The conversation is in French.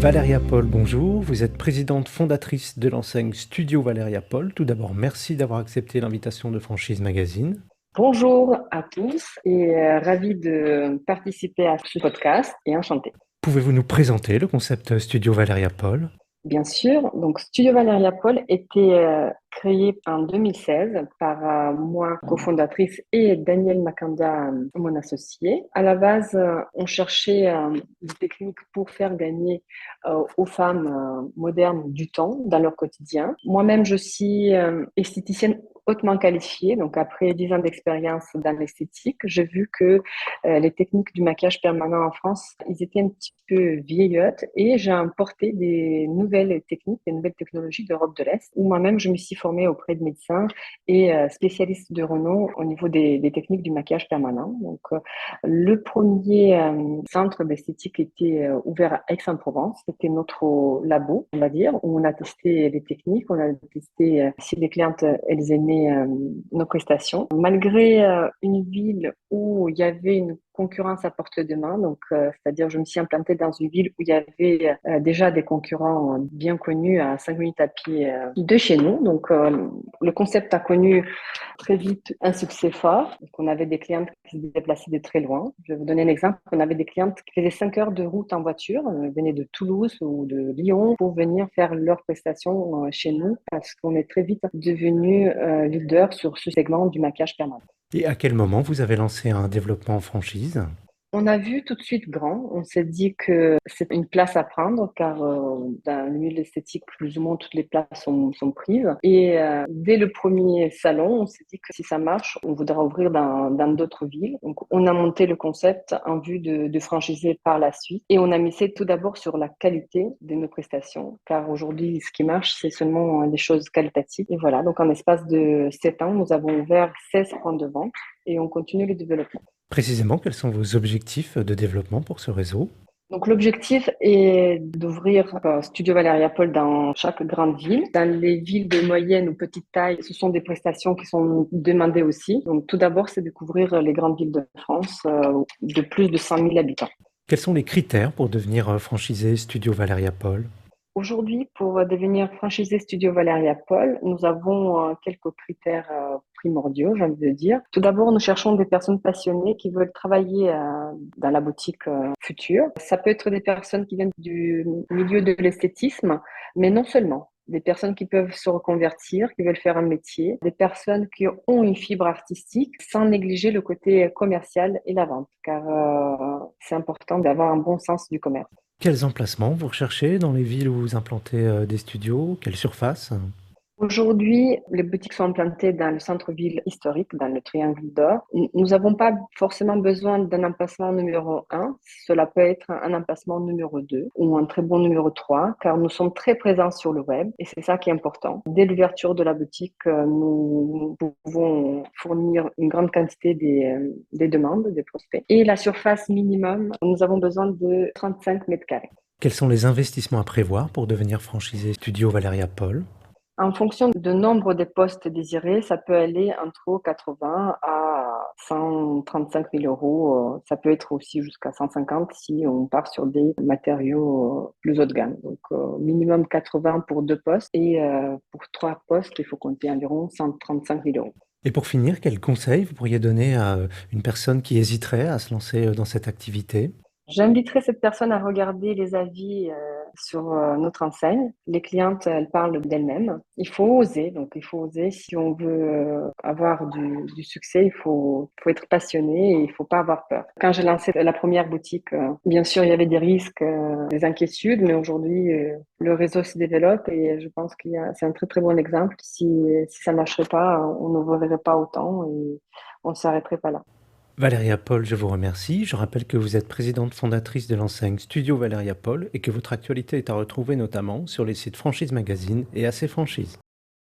Valéria Paul, bonjour. Vous êtes présidente fondatrice de l'enseigne Studio Valéria Paul. Tout d'abord, merci d'avoir accepté l'invitation de Franchise Magazine. Bonjour à tous et ravie de participer à ce podcast et enchantée. Pouvez-vous nous présenter le concept Studio Valéria Paul? Bien sûr, donc Studio Valéria Paul était créé en 2016 par moi, cofondatrice, et Daniel Makanda, mon associé. À la base, on cherchait des techniques pour faire gagner aux femmes modernes du temps dans leur quotidien. Moi-même, je suis esthéticienne hautement qualifiée, donc après 10 ans d'expérience dans l'esthétique, j'ai vu que les techniques du maquillage permanent en France, ils étaient un petit peu vieillottes et j'ai importé des nouvelles techniques, des nouvelles technologies d'Europe de l'Est, où moi-même je me suis formée auprès de médecins et spécialistes de renom au niveau des techniques du maquillage permanent. Donc, le premier centre d'esthétique était ouvert à Aix-en-Provence. C'était notre labo, on va dire, où on a testé les techniques, on a testé si les clientes elles aimaient nos prestations. Malgré une ville où il y avait une concurrence à porte de main, donc c'est-à-dire je me suis implantée dans une ville où il y avait déjà des concurrents bien connus à 5 minutes à pied de chez nous. Donc le concept a connu très vite un succès fort. Donc, on avait des clientes qui se déplaçaient de très loin. Je vais vous donner un exemple. On avait des clientes qui faisaient 5 heures de route en voiture, venaient de Toulouse ou de Lyon pour venir faire leurs prestations chez nous parce qu'on est très vite devenu leader sur ce segment du maquillage permanent. Et à quel moment vous avez lancé un développement en franchise? On a vu tout de suite grand. On s'est dit que c'est une place à prendre car dans le milieu de l'esthétique, plus ou moins toutes les places sont prises. Et dès le premier salon, on s'est dit que si ça marche, on voudra ouvrir dans d'autres villes. Donc, on a monté le concept en vue de franchiser par la suite. Et on a misé tout d'abord sur la qualité de nos prestations car aujourd'hui, ce qui marche, c'est seulement des choses qualitatives. Et voilà, donc en espace de 7 ans, nous avons ouvert 16 points de vente et on continue le développement. Précisément, quels sont vos objectifs de développement pour ce réseau? Donc l'objectif est d'ouvrir Studio Valéria Paul dans chaque grande ville. Dans les villes de moyenne ou petite taille, ce sont des prestations qui sont demandées aussi. Donc tout d'abord, c'est de couvrir les grandes villes de France de plus de 100 000 habitants. Quels sont les critères pour devenir franchisé Studio Valéria Paul? Aujourd'hui, pour devenir franchisé Studio Valéria Paul, nous avons quelques critères primordiaux, j'ai envie de dire. Tout d'abord, nous cherchons des personnes passionnées qui veulent travailler dans la boutique future. Ça peut être des personnes qui viennent du milieu de l'esthétisme, mais non seulement. Des personnes qui peuvent se reconvertir, qui veulent faire un métier, des personnes qui ont une fibre artistique sans négliger le côté commercial et la vente, car c'est important d'avoir un bon sens du commerce. Quels emplacements vous recherchez dans les villes où vous implantez des studios? Quelle surface? Aujourd'hui, les boutiques sont implantées dans le centre-ville historique, dans le Triangle d'Or. Nous n'avons pas forcément besoin d'un emplacement numéro un. Cela peut être un emplacement numéro 2 ou un très bon numéro 3, car nous sommes très présents sur le web et c'est ça qui est important. Dès l'ouverture de la boutique, nous pouvons fournir une grande quantité des demandes, des prospects. Et la surface minimum, nous avons besoin de 35 mètres carrés. Quels sont les investissements à prévoir pour devenir franchisé Studio Valéria Paul? En fonction du nombre de postes désirés, ça peut aller entre 80 à 135 000 euros. Ça peut être aussi jusqu'à 150 si on part sur des matériaux plus haut de gamme. Donc, minimum 80 pour 2 postes et pour 3 postes, il faut compter environ 135 000 euros. Et pour finir, quels conseils vous pourriez donner à une personne qui hésiterait à se lancer dans cette activité? J'inviterai cette personne à regarder les avis sur notre enseigne. Les clientes, elles parlent d'elles-mêmes. Il faut oser, donc il faut oser. Si on veut avoir du succès, il faut être passionné et il faut pas avoir peur. Quand j'ai lancé la première boutique, bien sûr, il y avait des risques, des inquiétudes, mais aujourd'hui, le réseau se développe et je pense c'est un très très bon exemple. Si ça marcherait pas, on ne verrait pas autant et on ne s'arrêterait pas là. Valéria Paul, je vous remercie. Je rappelle que vous êtes présidente fondatrice de l'enseigne Studio Valéria Paul et que votre actualité est à retrouver notamment sur les sites Franchise Magazine et AC Franchise.